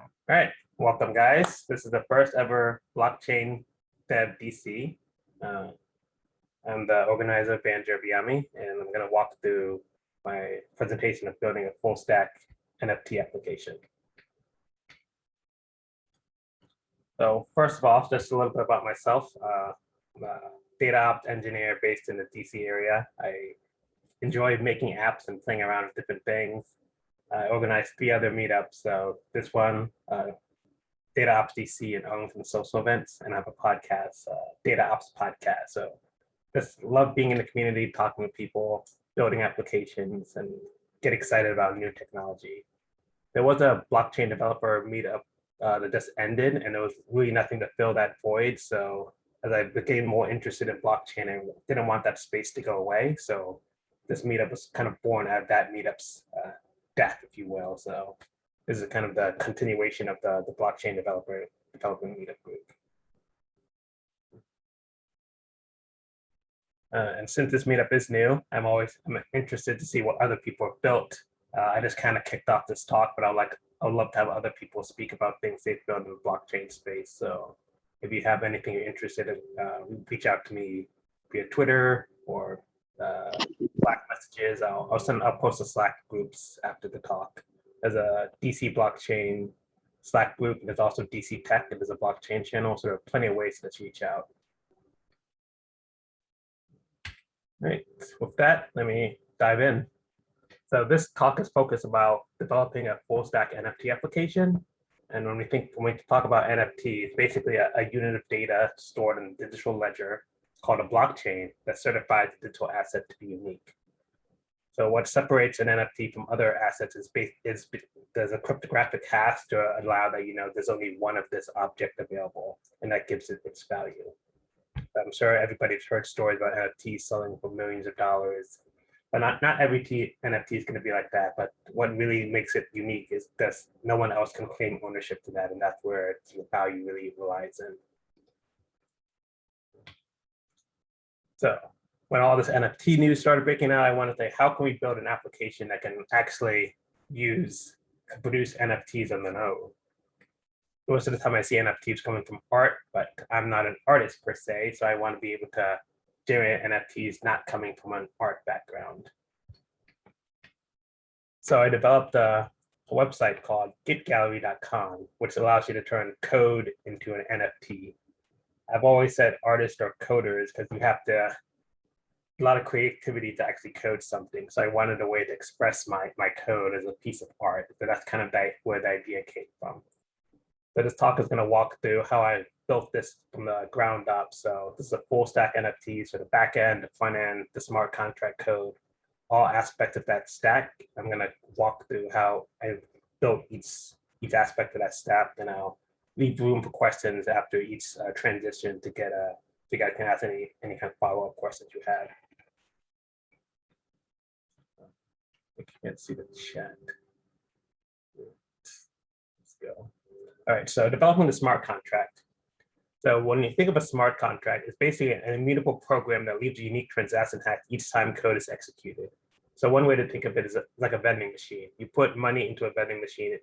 All right, welcome guys. This is the first ever BlockchainDevDC. I'm the organizer, Banjo Biami, and I'm going to walk through my presentation of building a full stack NFT application. So first of all, just a little bit about myself. I'm a data ops engineer based in the DC area. I enjoy making apps and playing around with different things. I organized 3 other meetups. So this one, Data Ops DC and Arlington social events, and I have a podcast, Data Ops podcast. So just love being in the community, talking with people, building applications, and get excited about new technology. There was a blockchain developer meetup that just ended, and there was really nothing to fill that void. So as I became more interested in blockchain, I didn't want that space to go away. So this meetup was kind of born out of that meetup's death, if you will. So this is kind of the continuation of the blockchain development meetup group. And since this meetup is new, I'm interested to see what other people have built. I just kind of kicked off this talk, but I would love to have other people speak about things they've built in the blockchain space. So if you have anything you're interested in, reach out to me via Twitter or Slack messages. I'll post the Slack groups after the talk. There's a DC blockchain Slack group, and there's also DC Tech, and there's a blockchain channel. So there are plenty of ways to reach out. All right, with that, let me dive in. So this talk is focused about developing a full stack NFT application. And when we talk about NFT, it's basically a unit of data stored in a digital ledger called a blockchain that certifies the digital asset to be unique. So what separates an NFT from other assets is there's a cryptographic hash to allow that, there's only one of this object available, and that gives it its value. I'm sure everybody's heard stories about NFTs selling for millions of dollars, but not every NFT is going to be like that. But what really makes it unique is that no one else can claim ownership to that, and that's where the value really relies in. So when all this NFT news started breaking out, I wanted to say, how can we build an application that can actually produce NFTs on their own? Most of the time I see NFTs coming from art, but I'm not an artist per se, so I want to be able to generate NFTs not coming from an art background. So I developed a website called GitGallery.com, which allows you to turn code into an NFT. I've always said artists are coders because you have a lot of creativity to actually code something. So I wanted a way to express my code as a piece of art. So that's kind of where the idea came from. So this talk is going to walk through how I built this from the ground up. So this is a full stack NFT, so the back end, the front end, the smart contract code, all aspects of that stack. I'm going to walk through how I built each aspect of that stack, and I'll leave room for questions after each transition to get if you guys can ask any kind of follow-up questions you have. I can't see the chat. Let's go. All right, so developing the smart contract. So when you think of a smart contract, it's basically an immutable program that leaves a unique transaction hash each time code is executed. So one way to think of it is like a vending machine. You put money into a vending machine,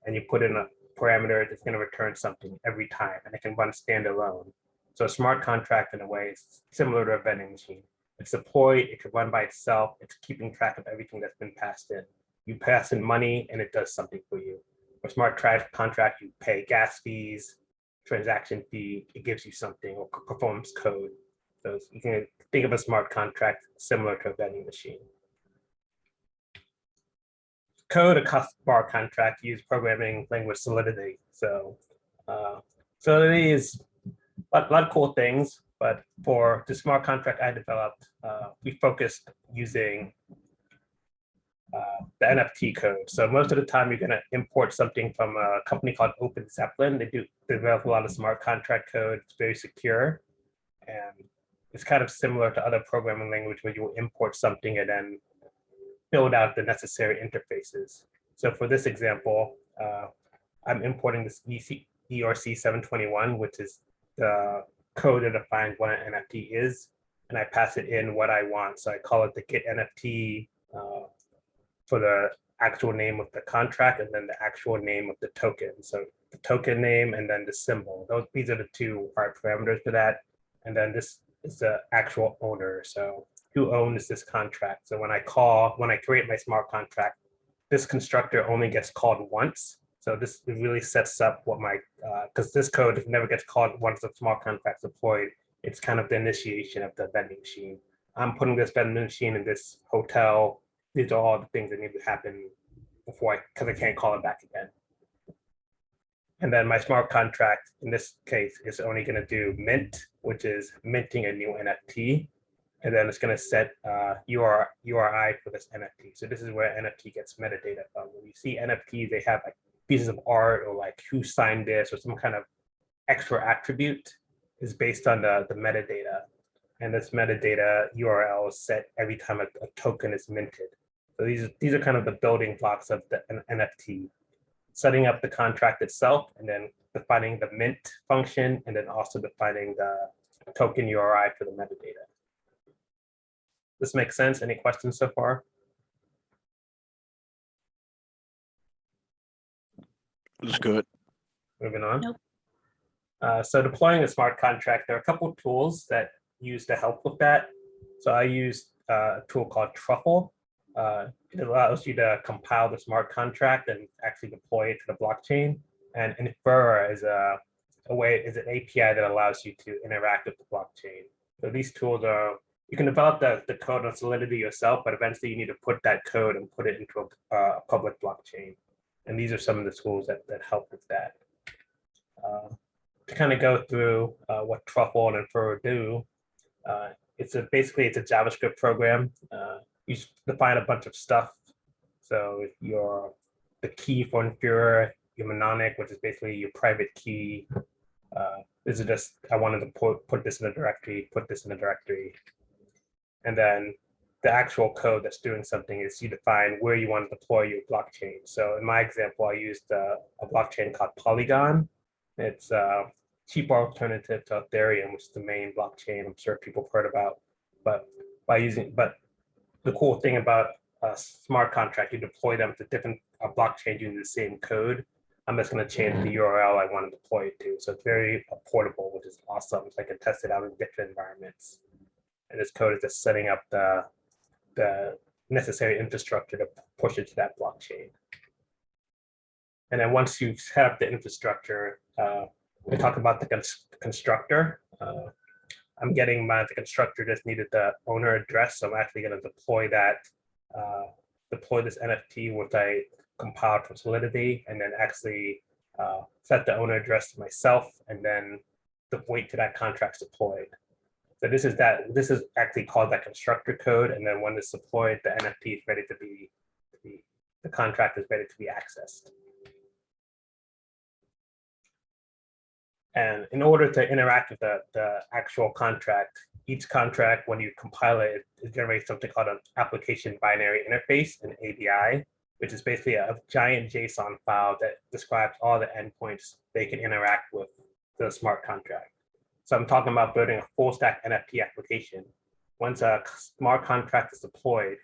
and you put in a parameter that's gonna return something every time, and it can run standalone. So a smart contract in a way is similar to a vending machine. It's deployed, it can run by itself, it's keeping track of everything that's been passed in. You pass in money and it does something for you. For smart contract, you pay gas fees, transaction fee, it gives you something, or performs code. So you can think of a smart contract similar to a vending machine. Code, a bar contract, use programming language Solidity. So Solidity is a lot of cool things, but for the smart contract I developed, we focused using the NFT code. So most of the time you're going to import something from a company called Open Zeppelin. They develop a lot of smart contract code. It's very secure, and it's kind of similar to other programming language where you will import something and then build out the necessary interfaces. So for this example, I'm importing this ERC 721, which is the code that defines what an NFT is, and I pass it in what I want. So I call it the Git NFT for the actual name of the contract and then the actual name of the token. So the token name and then the symbol. These are the two hard parameters for that. And then this is the actual owner. So who owns this contract? So when I create my smart contract, this constructor only gets called once. So this really sets up what my, because this code never gets called once the smart contract's deployed. It's kind of the initiation of the vending machine. I'm putting this vending machine in this hotel. These are all the things that need to happen before because I can't call it back again. And then my smart contract in this case is only going to do mint, which is minting a new NFT. And then it's going to set URI for this NFT. So this is where NFT gets metadata from. When you see NFTs, they have like pieces of art or like who signed this or some kind of extra attribute is based on the metadata. And this metadata URL is set every time a token is minted. So these are kind of the building blocks of the NFT. Setting up the contract itself and then defining the mint function and then also defining the token URI for the metadata. This makes sense? Any questions so far? That's good. Moving on. Nope. So deploying a smart contract, there are a couple of tools that use to help with that. So I used a tool called Truffle. It allows you to compile the smart contract and actually deploy it to the blockchain. And Inferrer is an API that allows you to interact with the blockchain. So these tools are, you can develop the code on Solidity yourself, but eventually you need to put that code and put it into a public blockchain. And these are some of the tools that help with that. To kind of go through what Truffle and Inferrer do, basically it's a JavaScript program. You define a bunch of stuff. So the key for Inferrer, your mnemonic, which is basically your private key. This is just, I wanted to put this in a directory, put this in a directory. And then the actual code that's doing something is you define where you want to deploy your blockchain. So in my example, I used a blockchain called Polygon. It's a cheaper alternative to Ethereum, which is the main blockchain I'm sure people have heard about. But the cool thing about a smart contract, you deploy them to different blockchains using the same code. I'm just going to change the URL I want to deploy it to. So it's very portable, which is awesome. So I can test it out in different environments. And this code is just setting up the necessary infrastructure to push it to that blockchain. And then once you've set up the infrastructure, we talk about the constructor. I'm getting the constructor just needed the owner address. So I'm actually going to deploy this NFT, which I compiled from Solidity, and then actually set the owner address to myself, and then wait till that contract's deployed. So this is actually called that constructor code. And then when it's deployed, the NFT is ready to be, the contract is ready to be accessed. And in order to interact with the actual contract, each contract, when you compile it, it generates something called an application binary interface, an ABI, which is basically a giant JSON file that describes all the endpoints they can interact with the smart contract. So I'm talking about building a full stack NFT application. Once a smart contract is deployed,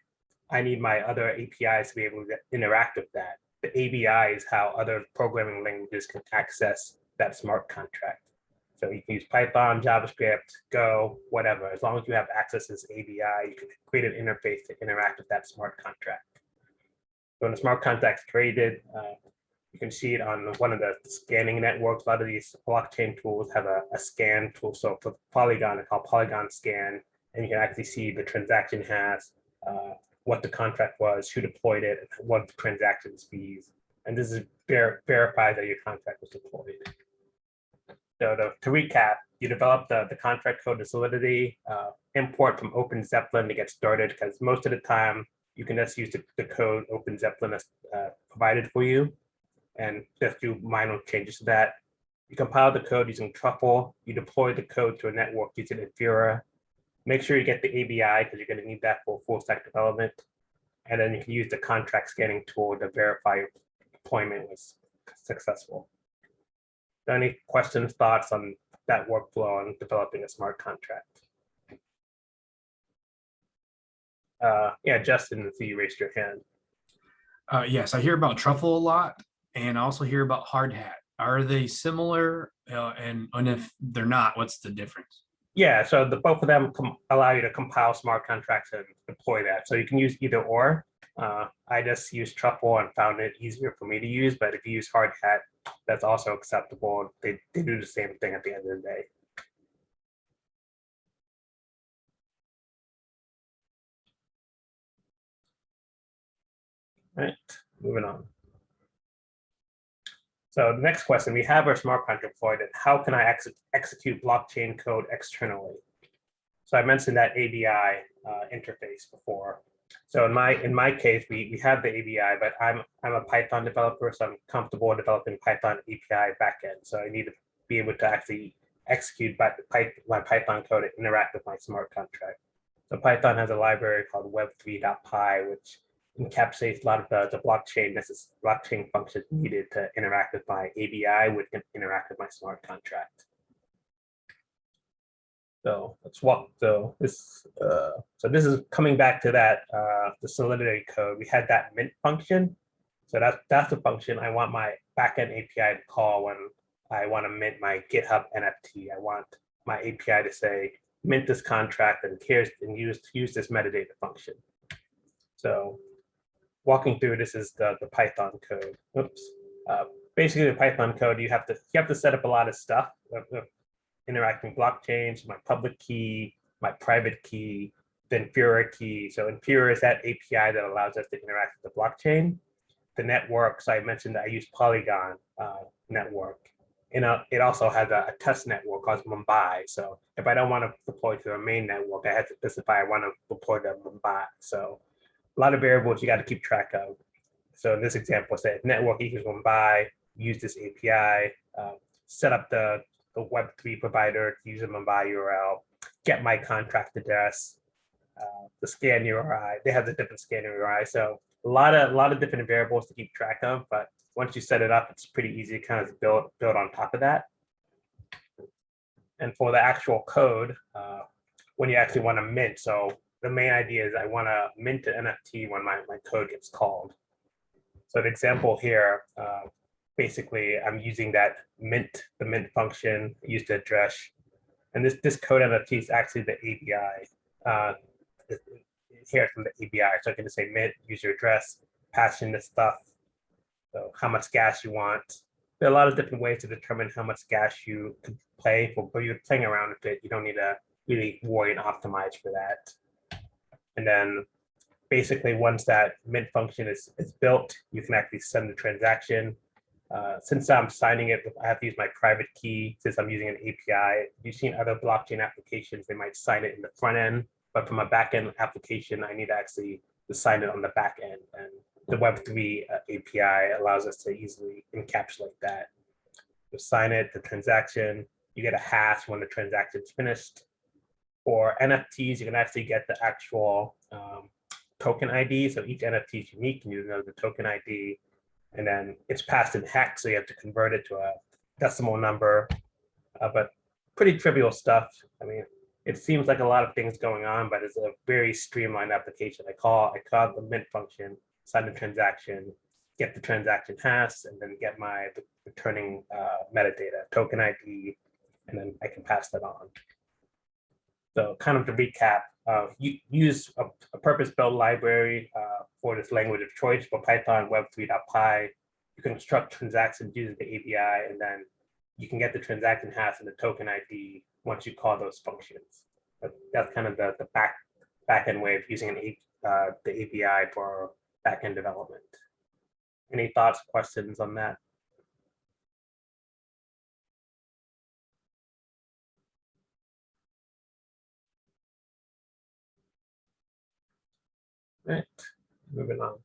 I need my other APIs to be able to interact with that. The ABI is how other programming languages can access that smart contract. So you can use Python, JavaScript, Go, whatever. As long as you have access to this ABI, you can create an interface to interact with that smart contract. So when the smart contract's created, you can see it on one of the scanning networks. A lot of these blockchain tools have a scan tool. So for Polygon, it's called Polygon Scan, and you can actually see the transaction has, what the contract was, who deployed it, what the transaction fees. And this is verifies that your contract was deployed. So to recap, you develop the contract code to Solidity, import from OpenZeppelin to get started, because most of the time you can just use the code OpenZeppelin has provided for you and just do minor changes to that. You compile the code using Truffle, you deploy the code to a network using Inferrer. Make sure you get the ABI because you're going to need that for full stack development. And then you can use the contract scanning tool to verify your deployment was successful. Any questions, thoughts on that workflow on developing a smart contract? Yeah, Justin, I see you raised your hand. Yes, I hear about truffle a lot, and I also hear about hard hat. Are they similar? And if they're not, what's the difference? Yeah, so the both of them allow you to compile smart contracts and deploy that. So you can use either or. I just used Truffle and found it easier for me to use, but if you use Hard Hat, that's also acceptable. They do the same thing at the end of the day. All right, moving on. So the next question, we have our smart contract deployed, and how can I execute blockchain code externally? So I mentioned that ABI interface before. So in my case, we have the ABI, but I'm a Python developer, so I'm comfortable developing Python API backend. So I need to be able to actually execute my Python code and interact with my smart contract. So Python has a library called web3.py, which encapsulates a lot of the blockchain functions needed to interact with my ABI, which can interact with my smart contract. So let's walk. So this is coming back to that the Solidity code. We had that mint function. So that's the function I want my backend API to call when I want to mint my GitHub NFT. I want my API to say mint this contract and use this metadata function. So walking through this is the Python code. Oops. Basically, the Python code you have to set up a lot of stuff. Interacting blockchains, my public key, my private key, the Infura key. So Infura is that API that allows us to interact with the blockchain. The network, so I mentioned that I use Polygon network. And it also has a test network called Mumbai. So if I don't want to deploy to a main network, I have to specify I want to deploy to Mumbai. So a lot of variables you got to keep track of. So in this example, say network equals Mumbai, use this API, set up the Web3 provider to use a Mumbai URL, get my contract address, the scan URI. They have the different scan URI. So a lot of different variables to keep track of. But once you set it up, it's pretty easy to kind of build on top of that. And for the actual code, when you actually want to mint, so the main idea is I want to mint an NFT when my code gets called. So the example here, basically, I'm using that the mint function used to address, and this code NFT is actually the ABI. Here from the ABI, so I can just say mint, use your address, pass in this stuff. So how much gas you want. There are a lot of different ways to determine how much gas you could play for, but you're playing around with it. You don't need to really worry and optimize for that. And then basically once that mint function is built, you can actually send the transaction. Since I'm signing it, I have to use my private key since I'm using an API. You've seen other blockchain applications, they might sign it in the front end, but from a backend application, I need to actually sign it on the back end. And the Web3 API allows us to easily encapsulate that. You sign it, the transaction, you get a hash when the transaction's finished. For NFTs, you can actually get the actual token ID. So each NFT is unique, and you know the token ID. And then it's passed in hex, so you have to convert it to a decimal number. But pretty trivial stuff. I mean, it seems like a lot of things going on, but it's a very streamlined application. I call the mint function, sign the transaction, get the transaction hash, and then get my returning metadata, token ID, and then I can pass that on. So kind of to recap, you use a purpose-built library for this language of choice for Python web3.py. You can construct transactions using the API, and then you can get the transaction hash and the token ID once you call those functions. But that's kind of the back-end way of using the API for back-end development. Any thoughts, questions on that? All right, moving on.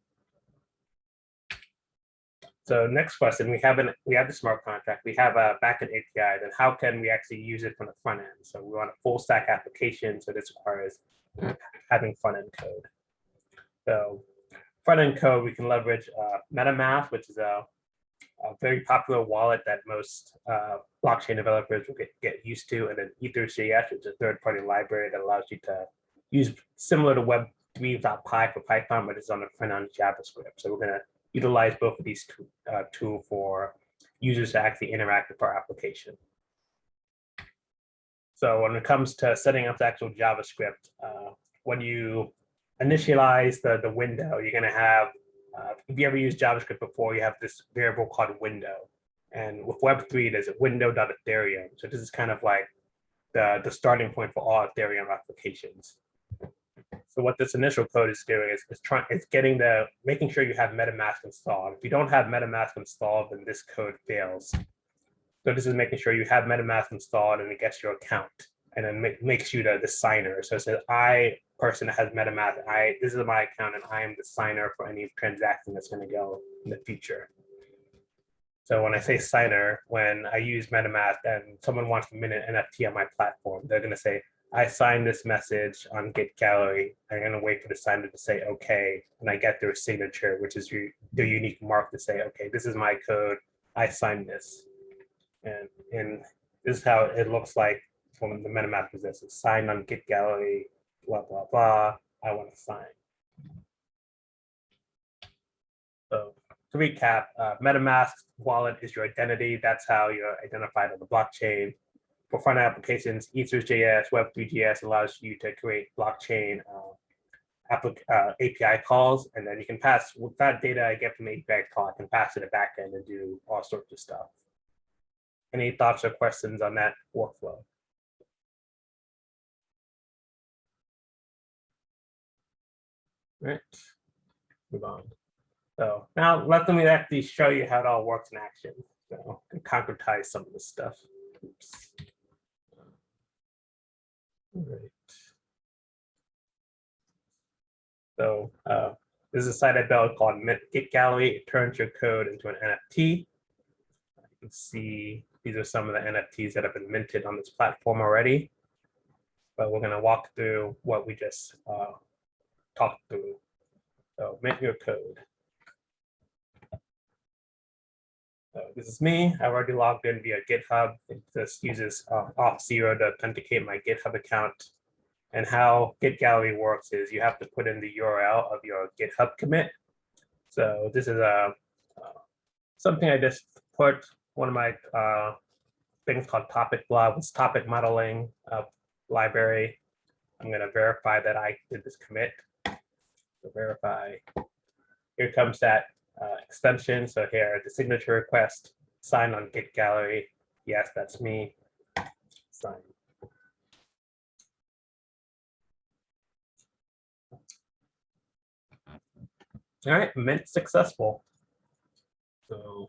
So next question, we have the smart contract, we have a backend API, then how can we actually use it from the front end? So we want a full stack application, so this requires having front end code. So front end code, we can leverage MetaMask, which is a very popular wallet that most blockchain developers will get used to, and then Ether.js, which is a third-party library that allows you to use similar to 3.py for Python, but it's on the front on JavaScript. So we're going to utilize both of these tools for users to actually interact with our application. So when it comes to setting up the actual JavaScript, when you initialize the window, you're going to have, if you ever used JavaScript before, you have this variable called window. And with Web3, there's a window.ethereum. So this is kind of like the starting point for all Ethereum applications. So what this initial code is doing is making sure you have MetaMask installed. If you don't have MetaMask installed, then this code fails. So this is making sure you have MetaMask installed and it gets your account, and then makes you the signer. So it says, I, person that has MetaMask, this is my account and I am the signer for any transaction that's going to go in the future. So when I say signer, when I use MetaMask and someone wants to mint an NFT on my platform, they're going to say, I signed this message on GitGallery. I'm going to wait for the signer to say, okay, and I get their signature, which is their unique mark to say, okay, this is my code. I signed this. And this is how it looks like from the MetaMask possesses. Signed on GitGallery, blah, blah, blah. I want to sign. So to recap, MetaMask wallet is your identity. That's how you're identified on the blockchain. For front-end applications, Ethers.js, Web3.js allows you to create blockchain API calls, and then you can pass, with that data I get from the API call, I can pass it to the backend and do all sorts of stuff. Any thoughts or questions on that workflow? All right, move on. So now let me actually show you how it all works in action. So I can concretize some of this stuff. Oops. All right. So this is a site I built called GitGallery. It turns your code into an NFT. You can see these are some of the NFTs that have been minted on this platform already. But we're going to walk through what we just talked through. So mint your code. So this is me. I've already logged in via GitHub. It just uses Auth0 to authenticate my GitHub account. And how GitGallery works is you have to put in the URL of your GitHub commit. So this is something I just put, one of my things called topic blog, it's topic modeling library. I'm going to verify that I did this commit. So verify. Here comes that extension. So here, the signature request, sign on GitGallery. Yes, that's me. Sign. All right, mint successful. So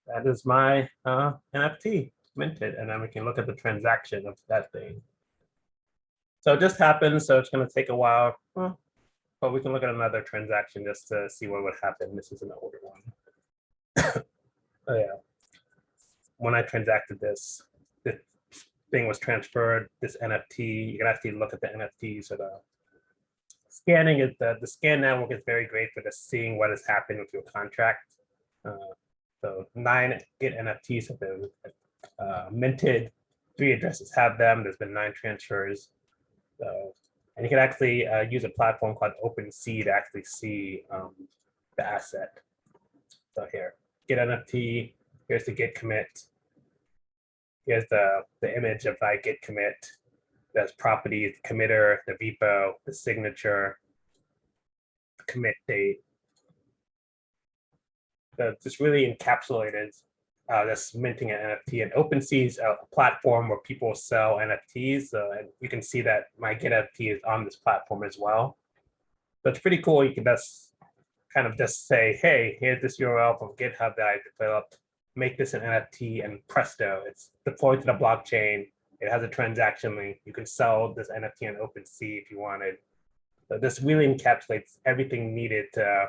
that is my NFT minted, and then we can look at the transaction of that thing. So it just happened, so it's going to take a while, but we can look at another transaction just to see what would happen. This is an older one. Oh yeah, when I transacted this thing was transferred, this NFT, you can actually look at the NFTs. So the scanning is the scan network is very great for just seeing what has happened with your contract. So 9 Git NFTs have been minted, 3 addresses have them. There's been 9 transfers. So, and you can actually use a platform called OpenSea to actually see the asset. So here, Git NFT, here's the Git commit. Here's the image of my Git commit. There's properties, the committer, the repo, the signature, the commit date. So this really encapsulated this minting an NFT. And OpenSea is a platform where people sell NFTs. And you can see that my Git NFT is on this platform as well. So it's pretty cool. You can just kind of just say, hey, here's this URL from GitHub that I developed. Make this an NFT, and presto, it's deployed to the blockchain. It has a transaction link. You can sell this NFT on OpenSea if you wanted. So this really encapsulates everything needed to,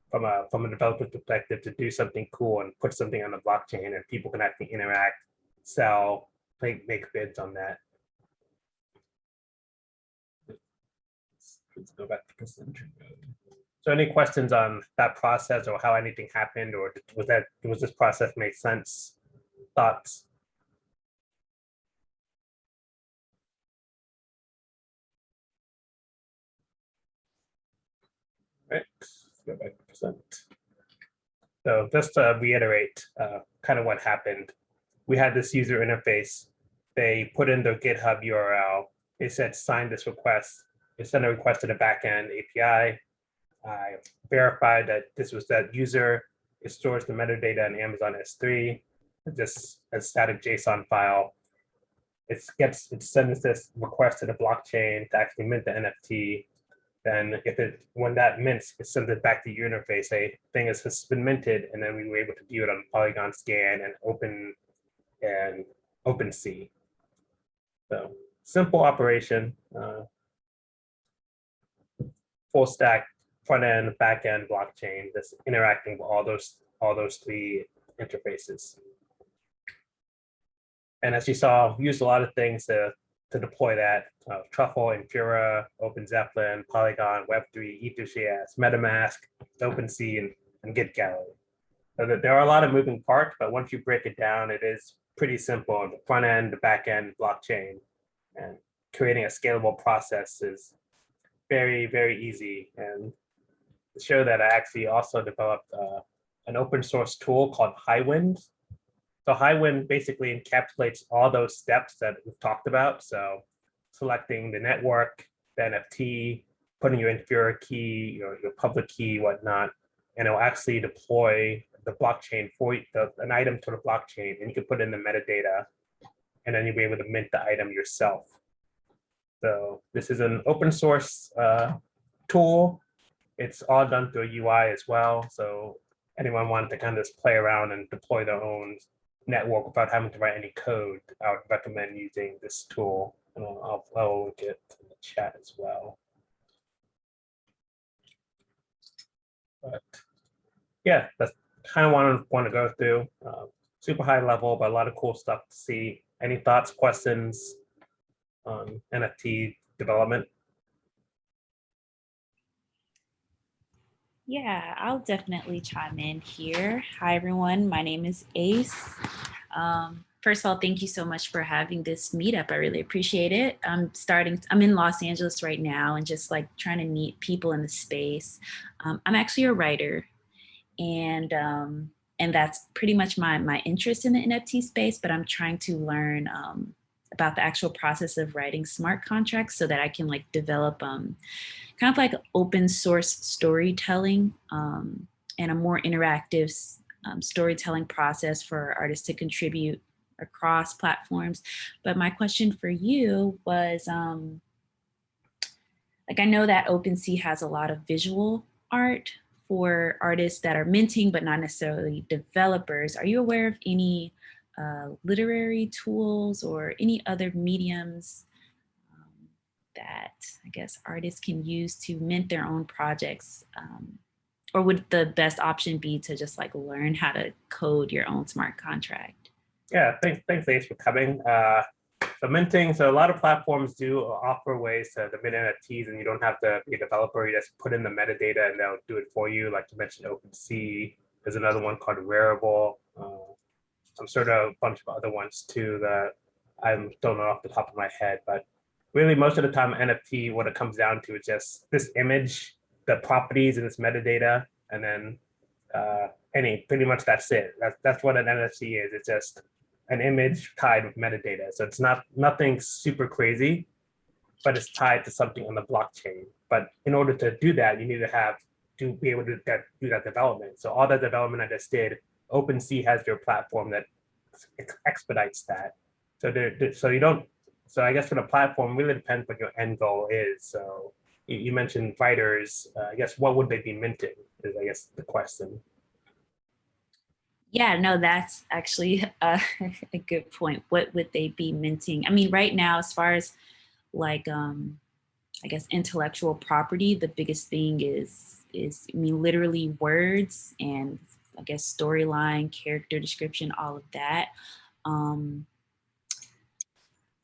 from a developer perspective, to do something cool and put something on the blockchain, and people can actually interact, sell, make bids on that. Let's go back to percentage. So any questions on that process or how anything happened, or was this process make sense? Thoughts? Right, let's go back to present. So just to reiterate kind of what happened, we had this user interface. They put in their GitHub URL. They said, sign this request. They sent a request to the backend API. I verified that this was that user. It stores the metadata in Amazon S3, just a static JSON file. It sends this request to the blockchain to actually mint the NFT. Then when that mints, it sends it back to your interface, say thing has been minted, and then we were able to view it on Polygon Scan and OpenSea. So simple operation, full stack, front end, back end, blockchain, that's interacting with all those three interfaces. And as you saw, we used a lot of things to deploy that: Truffle, Infura, OpenZeppelin, Polygon, Web3, EtherJS, MetaMask, OpenSea, and GitGallery. So there are a lot of moving parts, but once you break it down, it is pretty simple. The front end, the back end, blockchain, and creating a scalable process is very, very easy. And to show that, I actually also developed an open source tool called Highwind. So Highwind basically encapsulates all those steps that we've talked about. So selecting the network, the NFT, putting your Infura key, your public key, whatnot, and it'll actually deploy the blockchain for you, an item to the blockchain, and you can put in the metadata, and then you'll be able to mint the item yourself. So this is an open source tool. It's all done through a UI as well. So anyone wanted to kind of just play around and deploy their own network without having to write any code, I would recommend using this tool. And I'll link it in the chat as well. But yeah, that's kind of want to go through. Super high level, but a lot of cool stuff to see. Any thoughts, questions on NFT development? Yeah, I'll definitely chime in here. Hi, everyone. My name is Ace. First of all, thank you so much for having this meetup. I really appreciate it. I'm in Los Angeles right now and just like trying to meet people in the space. I'm actually a writer, and that's pretty much my interest in the NFT space, but I'm trying to learn about the actual process of writing smart contracts so that I can like develop kind of like open source storytelling and a more interactive storytelling process for artists to contribute across platforms. But my question for you was, like I know that OpenSea has a lot of visual art for artists that are minting, but not necessarily developers. Are you aware of any literary tools or any other mediums that I guess artists can use to mint their own projects? Or would the best option be to just like learn how to code your own smart contract? Yeah, thanks Ace for coming. So minting, so a lot of platforms do offer ways to mint NFTs, and you don't have to be a developer. You just put in the metadata and they'll do it for you. Like you mentioned, OpenSea. There's another one called Rarible. I'm sure of a bunch of other ones too that I don't know off the top of my head, but really most of the time NFT, what it comes down to is just this image, the properties and this metadata, and then pretty much that's it. That's what an NFT is. It's just an image tied with metadata. So it's nothing super crazy, but it's tied to something on the blockchain. But in order to do that, you need to be able to do that development. So all that development I just did, OpenSea has their platform that expedites that. So I guess for the platform, really depends what your end goal is. So you mentioned writers. I guess what would they be minting is I guess the question. Yeah, no, that's actually a good point. What would they be minting? I mean, right now, as far as like, I guess, intellectual property, the biggest thing is I mean, literally words and I guess storyline, character description, all of that.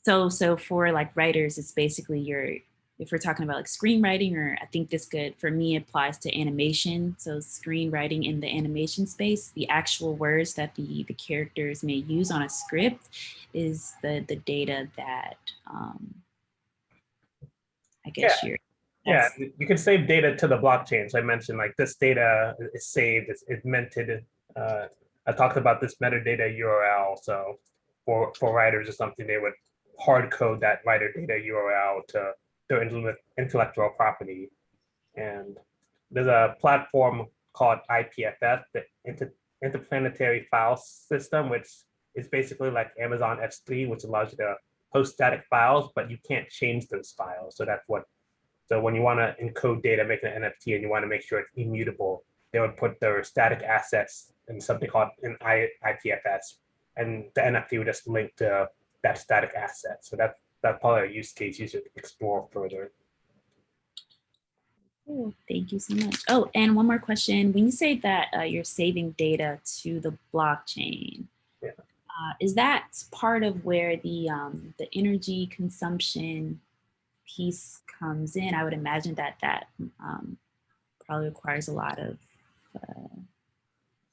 So for like writers, it's basically if we're talking about like screenwriting, or I think this could, for me, applies to animation. So screenwriting in the animation space, the actual words that the characters may use on a script is the data that I guess you're Yeah, you can save data to the blockchain. So I mentioned like this data is saved, it's minted. I talked about this metadata URL. So for writers or something, they would hard code that writer data URL to their intellectual property. And there's a platform called IPFS, the Interplanetary File System, which is basically like Amazon S3, which allows you to host static files, but you can't change those files. So that's what. So when you want to encode data, make an NFT, and you want to make sure it's immutable, they would put their static assets in something called an IPFS, and the NFT would just link to that static asset. So that's probably a use case you should explore further. Oh, thank you so much. Oh, and one more question. When you say that you're saving data to the blockchain, yeah. Is that part of where the energy consumption piece comes in? I would imagine that probably requires a lot of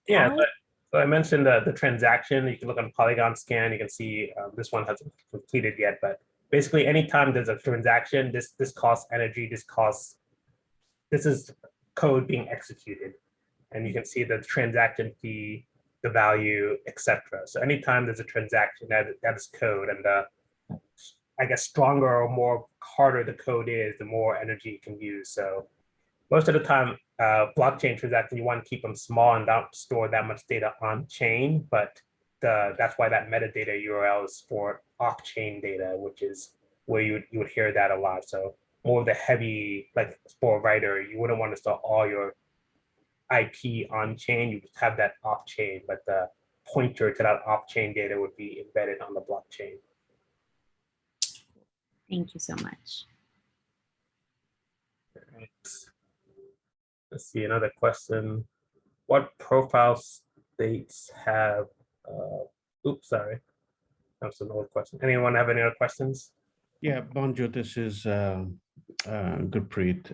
yeah. power. So I mentioned the transaction. You can look on Polygon scan. You can see this one hasn't completed yet, but basically anytime there's a transaction, this costs energy. This is code being executed, and you can see the transaction fee, the value, etc. So anytime there's a transaction, that is code, and I guess stronger or more harder the code is, the more energy you can use. So most of the time, blockchain transactions, you want to keep them small and don't store that much data on chain, but that's why that metadata URL is for off-chain data, which is where you would hear that a lot. So more of the heavy, like for a writer, you wouldn't want to store all your IP on chain, you just have that off chain, but the pointer to that off chain data would be embedded on the blockchain. Thank you so much. Right. Let's see, another question. What profile states have, oops, sorry. That's an old question. Anyone have any other questions? Yeah, Bonjour, this is Gurpreet.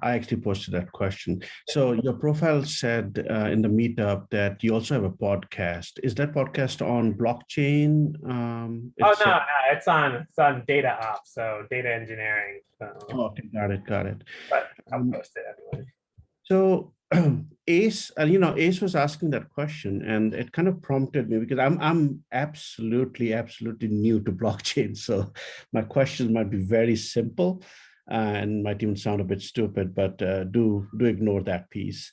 I actually posted that question. So your profile said in the meetup that you also have a podcast. Is that podcast on blockchain? Oh, no, it's on data ops, so data engineering. So, okay, got it. But I'll post it anyway. So Ace, Ace was asking that question, and it kind of prompted me because I'm absolutely new to blockchain. So my questions might be very simple and might even sound a bit stupid, but do ignore that piece.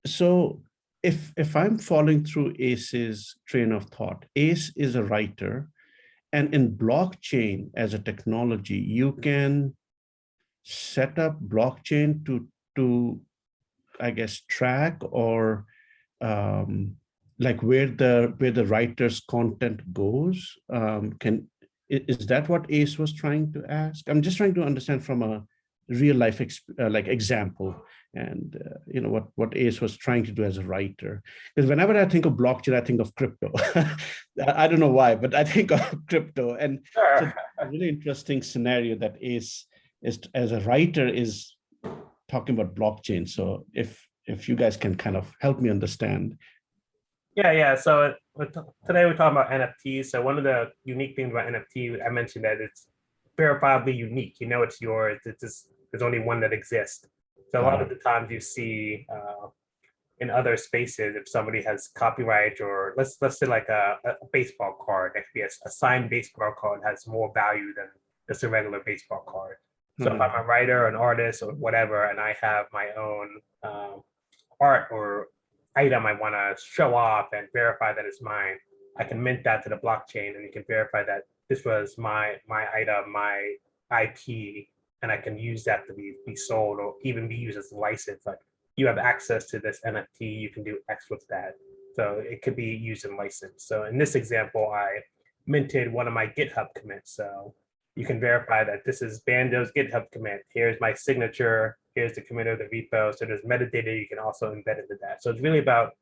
So if I'm following through Ace's train of thought, Ace is a writer, and in blockchain as a technology, you can set up blockchain to I guess track or like where the writer's content goes. Is that what Ace was trying to ask? I'm just trying to understand from a real life like example, and what Ace was trying to do as a writer. Because whenever I think of blockchain, I think of crypto. I don't know why, but I think of crypto, and Sure. so a really interesting scenario that Ace is as a writer is talking about blockchain. So if you guys can kind of help me understand. Yeah. So today we're talking about NFTs. So one of the unique things about NFT, I mentioned that it's verifiably unique. You know it's yours. There's only one that exists. So a lot of the times you see in other spaces, if somebody has copyright, or let's say like a baseball card, it could be a signed baseball card has more value than just a regular baseball card. So if I'm a writer, an artist, or whatever, and I have my own art or item I want to show off and verify that it's mine, I can mint that to the blockchain, and you can verify that this was my item, my IP, and I can use that to be sold or even be used as a license. Like you have access to this NFT, you can do X with that. So it could be used in license. So in this example, I minted one of my GitHub commits. So you can verify that this is Banjo's GitHub commit. Here's my signature. Here's the commit of the repo. So there's metadata you can also embed into that. So it's really about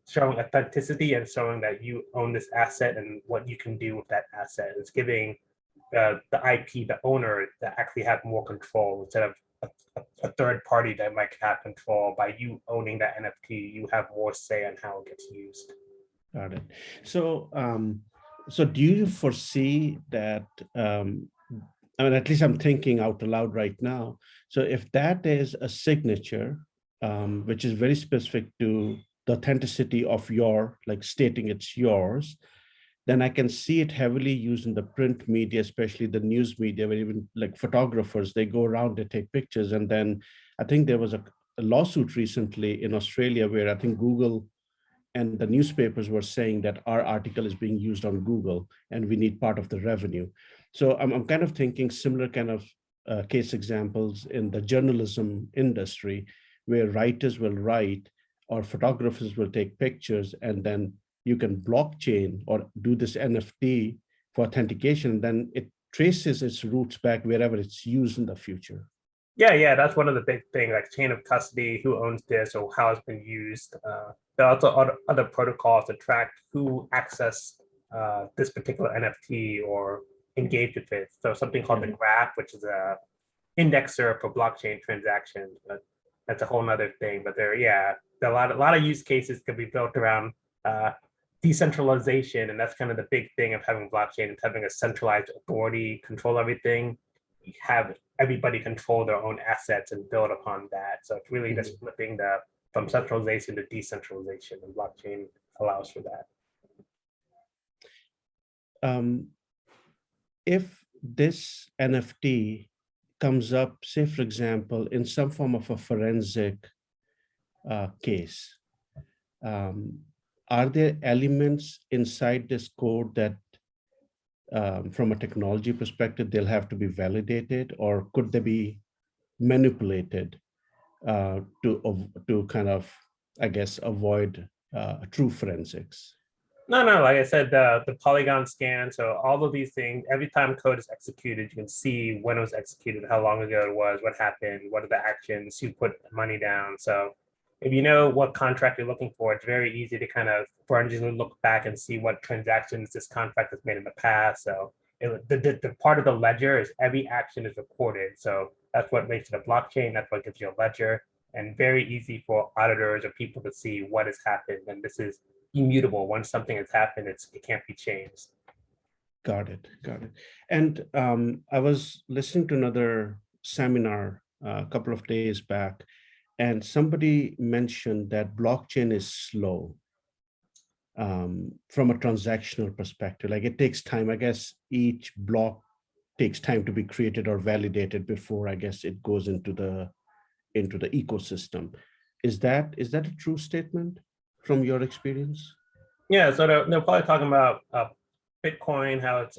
showing authenticity and showing that you own this asset and what you can do with that asset. It's giving the IP, the owner, that actually have more control instead of a third party that might have control. By you owning that NFT, you have more say on how it gets used. Got it. So, so do you foresee that? I mean, at least I'm thinking out loud right now. So if that is a signature, which is very specific to the authenticity of your, like stating it's yours, then I can see it heavily used in the print media, especially the news media, where even like photographers, they go around, they take pictures. And then I think there was a lawsuit recently in Australia where I think Google and the newspapers were saying that our article is being used on Google and we need part of the revenue. So I'm kind of thinking similar kind of case examples in the journalism industry where writers will write or photographers will take pictures, and then you can blockchain or do this NFT for authentication. Then it traces its roots back wherever it's used in the future. Yeah, that's one of the big things, like chain of custody, who owns this or how it's been used. There are also other protocols to track who accessed this particular NFT or engaged with it. So something called the graph, which is a indexer for blockchain transactions, but that's a whole nother thing. But a lot of use cases could be built around decentralization, and that's kind of the big thing of having blockchain, is having a centralized authority control everything. You have everybody control their own assets and build upon that. So it's really just flipping from centralization to decentralization, and blockchain allows for that. If this NFT comes up, say, for example, in some form of a forensic case, are there elements inside this code that from a technology perspective, they'll have to be validated, or could they be manipulated to kind of, I guess, avoid true forensics? No, like I said, the polygon scan. So all of these things, every time code is executed, you can see when it was executed, how long ago it was, what happened, what are the actions, who put money down. So if you know what contract you're looking for, it's very easy to kind of forensically look back and see what transactions this contract has made in the past. So the part of the ledger is every action is recorded. So that's what makes it a blockchain. That's what gives you a ledger, and very easy for auditors or people to see what has happened. And this is immutable. Once something has happened, it can't be changed. Got it. And I was listening to another seminar a couple of days back, and somebody mentioned that blockchain is slow from a transactional perspective. Like it takes time. I guess each block takes time to be created or validated before, I guess, it goes into the ecosystem. Is that a true statement from your experience? Yeah, so they're probably talking about Bitcoin, how it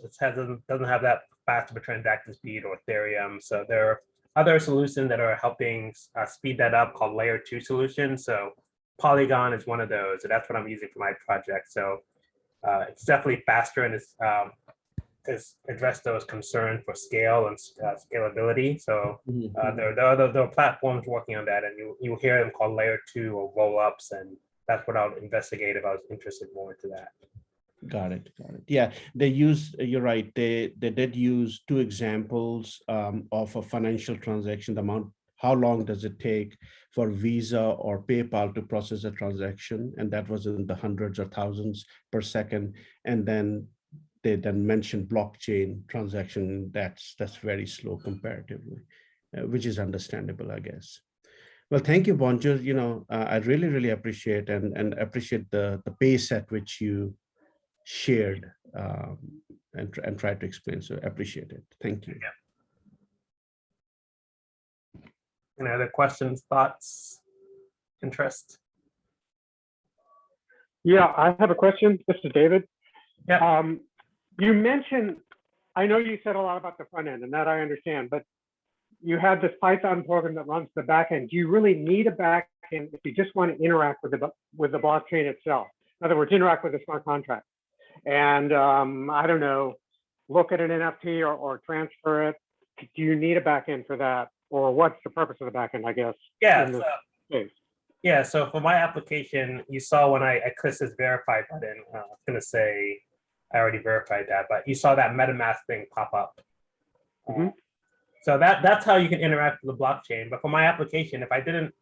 doesn't have that fast of a transaction speed, or Ethereum. So there are other solutions that are helping speed that up, called layer 2 solutions. So Polygon is one of those, and that's what I'm using for my project. So it's definitely faster, and it's address those concerns for scale and scalability. So there are platforms working on that, and you hear them called layer 2 or roll-ups, and that's what I'll investigate if I was interested more into that. Got it. Yeah, they use, you're right, they did use two examples of a financial transaction, the amount, how long does it take for Visa or PayPal to process a transaction, and that was in the hundreds or thousands per second. And then they then mentioned blockchain transaction, that's very slow comparatively, which is understandable, I guess. Well, thank you, Bonjour. I really appreciate and appreciate the pace at which you shared and tried to explain. So I appreciate it. Thank you. Yeah. Any other questions, thoughts, interest? Yeah, I have a question. This is David. Yeah. You mentioned, I know you said a lot about the front end, and that I understand, but you have this Python program that runs the back end. Do you really need a back end if you just want to interact with the blockchain itself? In other words, interact with the smart contract. And I don't know, look at an NFT or transfer it. Do you need a back end for that? Or what's the purpose of the back end, I guess? Yeah, so for my application, you saw when I clicked this verify button, I was going to say, I already verified that, but you saw that MetaMask thing pop up. So that's how you can interact with the blockchain. But for my application, if I didn't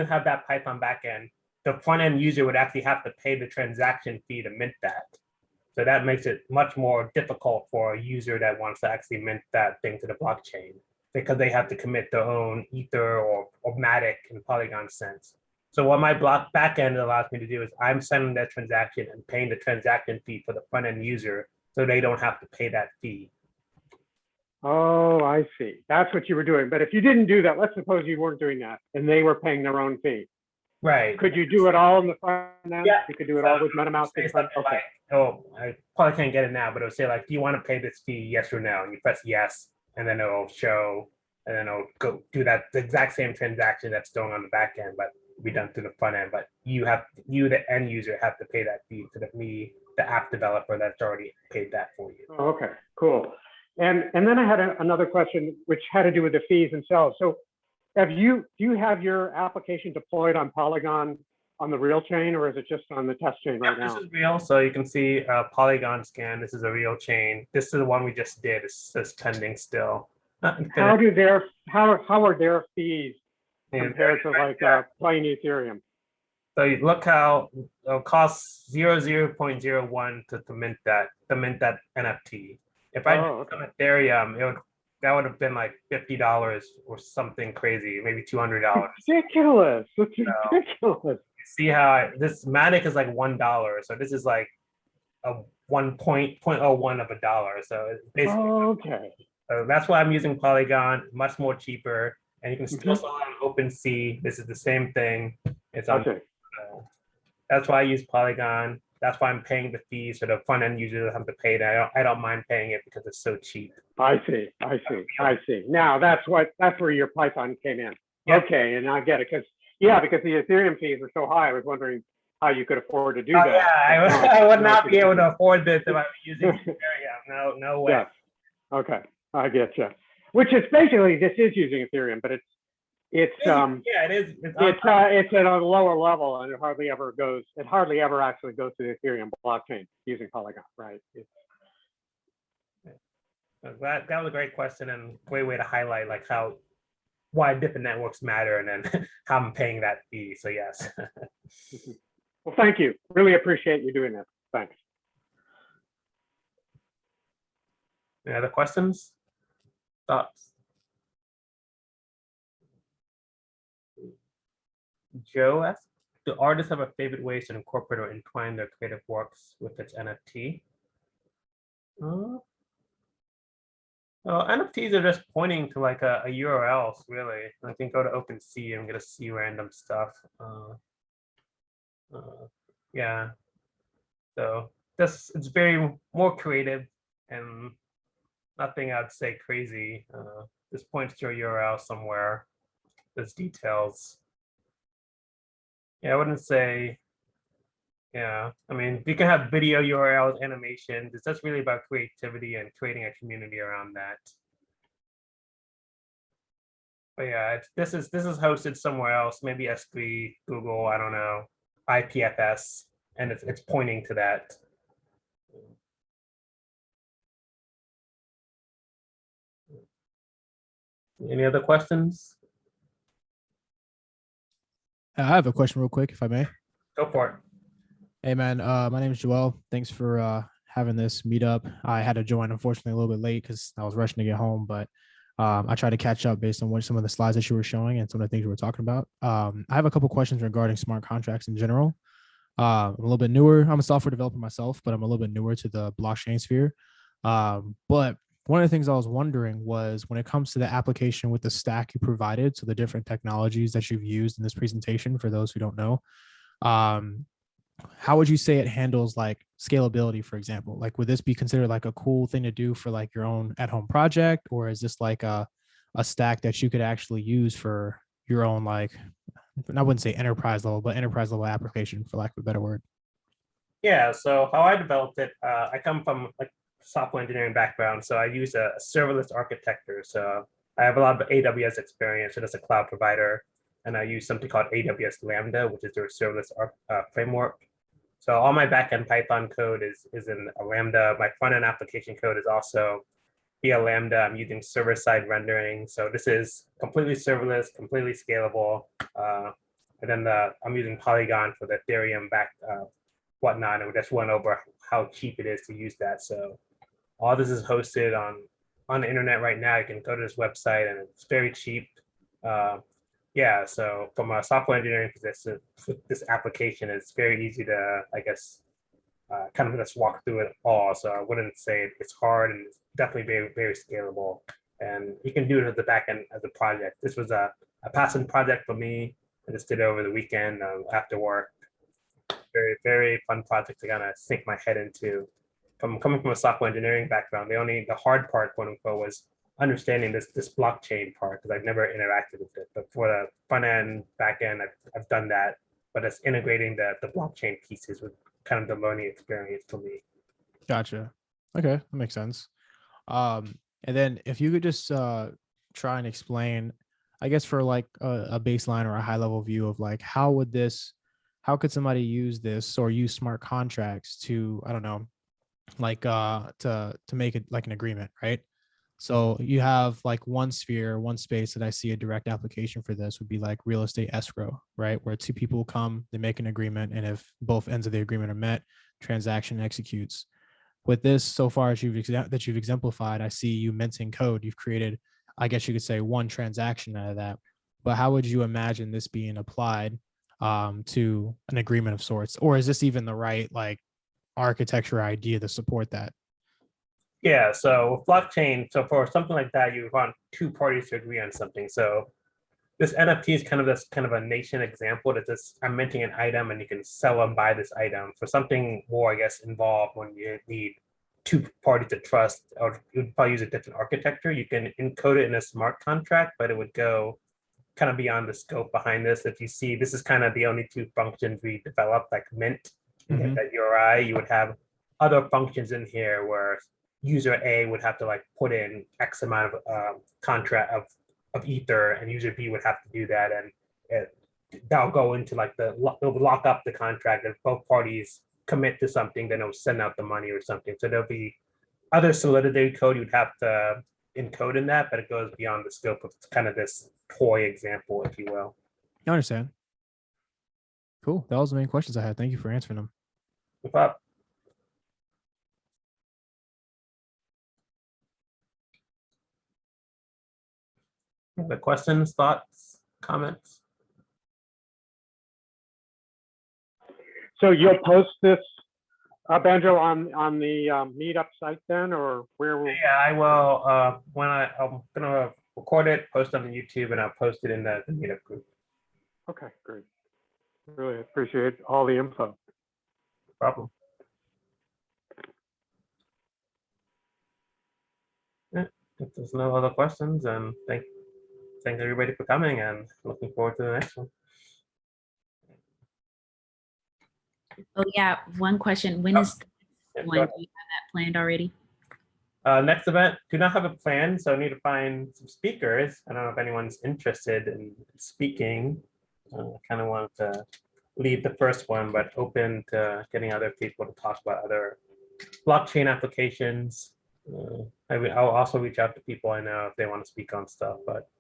have that Python backend, the front end user would actually have to pay the transaction fee to mint that. So that makes it much more difficult for a user that wants to actually mint that thing to the blockchain, because they have to commit their own Ether or Matic in Polygon sense. So what my block backend allows me to do is I'm sending that transaction and paying the transaction fee for the front end user, so they don't have to pay that fee. Oh, I see. That's what you were doing. But if you didn't do that, let's suppose you weren't doing that and they were paying their own fee. Right. Could you do it all in the front end? Yeah. You could do it all with MetaMask. Say something like, oh, I probably can't get it now, but it'll say like, do you want to pay this fee, yes or no? And you press yes, and then it'll show, and then it'll go do that the exact same transaction that's going on the back end, but be done through the front end. But you, the end user, have to pay that fee to the app developer that's already paid that for you. Oh, okay, cool. And then I had another question which had to do with the fees themselves. So do you have your application deployed on Polygon on the real chain, or is it just on the test chain right now? This is real, so you can see Polygon scan. This is a real chain. This is the one we just did. It says pending still. How are their fees compared to like plain Ethereum? So you look how it'll cost 0.01 to mint that NFT. If I did on Ethereum, that would have been like $50 or something crazy, maybe $200. Ridiculous! It's ridiculous. See how this Matic is like $1, so this is like a 1.01 of a dollar. So it's basically okay. So that's why I'm using Polygon, much more cheaper, and you can still sell it on OpenSea. This is the same thing. It's on. Okay. That's why I use Polygon. That's why I'm paying the fees, so the front end users have to pay that. I don't mind paying it because it's so cheap. I see. Now that's where your Python came in. Yep. Okay, and I get it because the Ethereum fees are so high. I was wondering how you could afford to do that. Yeah, I would not be able to afford this if I was using Ethereum. No way. Yes. Okay, I get you. Which is basically this is using Ethereum, but it's it is. It's at a lower level, and it hardly ever actually goes to the Ethereum blockchain using Polygon, right? That was a great question and great way to highlight like why different networks matter and then how I'm paying that fee. So yes. Well, thank you. Really appreciate you doing this. Thanks. Any other questions? Thoughts? Joe asks, do artists have a favorite ways to incorporate or entwine their creative works with its NFT? NFTs are just pointing to like a URL, really. I can go to OpenSea and get to see random stuff. Yeah. So it's very more creative and nothing I'd say crazy. This points to a URL somewhere. There's details. Yeah, I wouldn't say. Yeah, I mean, you can have video URLs, animations. It's just really about creativity and creating a community around that. But yeah, this is hosted somewhere else, maybe S3, Google, I don't know, IPFS, and it's pointing to that. Any other questions? I have a question real quick, if I may. Go for it. Hey, man, my name is Joel. Thanks for having this meetup. I had to join, unfortunately, a little bit late because I was rushing to get home, but I tried to catch up based on some of the slides that you were showing and some of the things you were talking about. I have a couple questions regarding smart contracts in general. I'm a little bit newer. I'm a software developer myself, but I'm a little bit newer to the blockchain sphere. But one of the things I was wondering was when it comes to the application with the stack you provided, so the different technologies that you've used in this presentation, for those who don't know, how would you say it handles like scalability, for example? Like, would this be considered like a cool thing to do for like your own at-home project, or is this like a stack that you could actually use for your own, like, I wouldn't say enterprise level, but enterprise level application, for lack of a better word? Yeah, so how I developed it, I come from like software engineering background, so I use a serverless architecture. So I have a lot of AWS experience, so that's a cloud provider, and I use something called AWS Lambda, which is their serverless framework. So all my backend Python code is in a Lambda. My front-end application code is also via Lambda. I'm using server-side rendering. So this is completely serverless, completely scalable. And then I'm using Polygon for the Ethereum whatnot, and we just went over how cheap it is to use that. So all this is hosted on the internet right now. You can go to this website and it's very cheap. Yeah, so from a software engineering position, this application is very easy to, I guess, kind of just walk through it all. So I wouldn't say it's hard, and it's definitely very, very scalable. And you can do it at the back end as a project. This was a passion project for me. I just did it over the weekend after work. Very, very fun project to kind of sink my head into. From coming from a software engineering background, the hard part, quote unquote, was understanding this blockchain part, because I've never interacted with it. But for the front end, back end, I've done that. But it's integrating the blockchain pieces with kind of the learning experience for me. Gotcha. Okay, that makes sense. And then if you could just try and explain, I guess for like a baseline or a high level view of like, how could somebody use this or use smart contracts to, I don't know, like to make it like an agreement, right? So you have like one space that I see a direct application for this would be like real estate escrow, right? Where two people come, they make an agreement, and if both ends of the agreement are met, transaction executes. With this, so far as you've exemplified, I see you minting code. You've created, I guess you could say, one transaction out of that. But how would you imagine this being applied to an agreement of sorts? Or is this even the right like architecture idea to support that? Yeah, so with blockchain, so for something like that, you want two parties to agree on something. So this NFT is kind of a nation example that this I'm minting an item and you can sell and buy this item. For something more, I guess, involved, when you need two parties to trust, or you'd probably use a different architecture. You can encode it in a smart contract, but it would go kind of beyond the scope behind this. If you see, this is kind of the only two functions we developed, like mint and get that URI. You would have other functions in here where user A would have to like put in X amount of contract of ether, and user B would have to do that, and that'll go into like it'll lock up the contract. If both parties commit to something, then it'll send out the money or something. So there'll be other Solidity code you'd have to encode in that, but it goes beyond the scope of kind of this toy example, if you will. I understand. Cool. That was the main questions I had. Thank you for answering them. No problem. Other questions, thoughts, comments? So you'll post this, Banjo, on the meetup site then, or where will? Yeah, I will. I'm gonna record it, post it on YouTube, and I'll post it in the meetup group. Okay, great. Really appreciate all the info. No problem. Yeah, if there's no other questions, and thank everybody for coming, and looking forward to the next one. Oh yeah, one question. When is the one? Do you have that planned already? Next event, do not have a plan, so I need to find some speakers. I don't know if anyone's interested in speaking. I kind of wanted to lead the first one, but open to getting other people to talk about other blockchain applications. I'll also reach out to people I know if they want to speak on stuff, but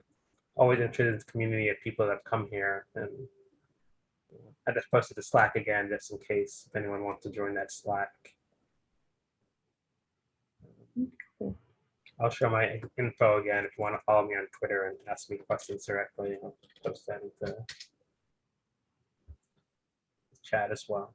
always interested in the community of people that have come here. And I just posted the Slack again, just in case if anyone wants to join that Slack. I'll share my info again if you want to follow me on Twitter and ask me questions directly. I'll post that into the chat as well.